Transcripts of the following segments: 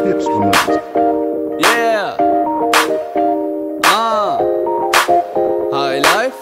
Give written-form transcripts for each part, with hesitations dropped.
Tips von Nacht. Yeah. High Life.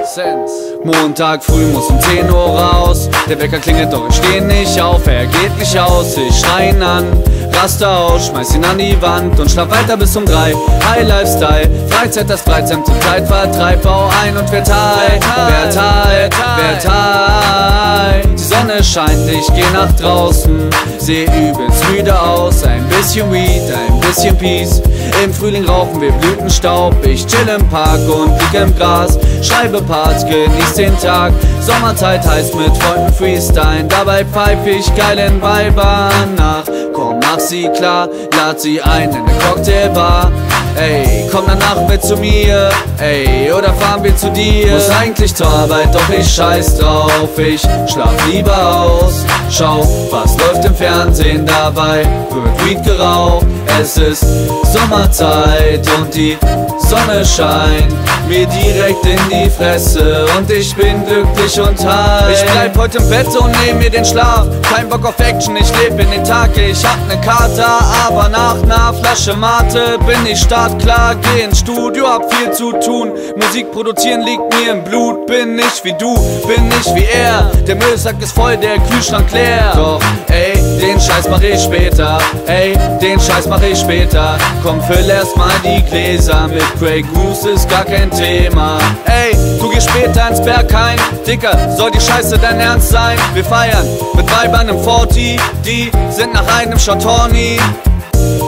Sense. Montag früh muss um 10 Uhr raus. Der Wecker klingelt, doch ich steh nicht auf. Er geht nicht aus, ich schrei ihn an. Raste aus, schmeiß ihn an die Wand und schlaf weiter bis um 3. High Lifestyle, Freizeit, das Freizeit zum Zeitvertreib. Bau ein und wird high, werd high, werd high. Die Sonne scheint, ich geh nach draußen. Seh übelst müde aus, ein bisschen Weed, ein bisschen Peace. Im Frühling rauchen wir Blütenstaub. Ich chill im Park und lieg im Gras. Schreibe Parts, genieß den Tag. Sommerzeit heißt mit Freunden Freestyle. Dabei pfeif ich geilen Weibern nach. Komm, mach sie klar, lad sie ein in eine Cocktailbar. Ey, komm danach mit zu mir, ey, oder fahren wir zu dir. Muss eigentlich zur Arbeit, doch ich scheiß drauf. Ich schlaf lieber aus. Schau, was läuft im Fernsehen, dabei wird Weed geraucht. Es ist Sommerzeit und die Sonne scheint mir direkt in die Fresse und ich bin glücklich und high. Ich bleib heute im Bett und nehm mir den Schlaf. Kein Bock auf Action, ich leb in den Tag. Ich hab ne Kater, aber nach ner Flasche Mate bin ich startklar. Geh ins Studio, hab viel zu tun. Musik produzieren liegt mir im Blut. Bin nicht wie du, bin nicht wie er. Der Müllsack ist voll, der Kühlschrank leer. Doch, ey, den Scheiß mach ich später. Ey, den Scheiß mach ich später. Komm, füll erstmal die Gläser. Mit Grey Goose ist gar kein Thema. Ey, du gehst später ins Berghain. Dicker, soll die Scheiße dein Ernst sein? Wir feiern mit Weibern im 40. Die sind nach einem Shot horny.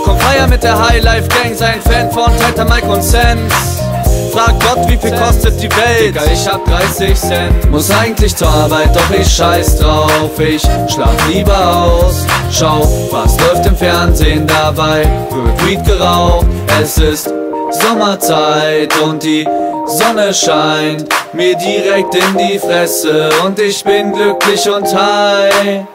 Komm, feier mit der High Life Gang. Sei ein Fan von Tata, Mike und Sense. Frag Gott, wie viel kostet die Welt? Digga, ich hab 30 Cent. Muss eigentlich zur Arbeit, doch ich scheiß drauf. Ich schlaf lieber aus. Schau, was läuft im Fernsehen, dabei wird Weed geraucht. Es ist Sommerzeit und die Sonne scheint mir direkt in die Fresse und ich bin glücklich und high.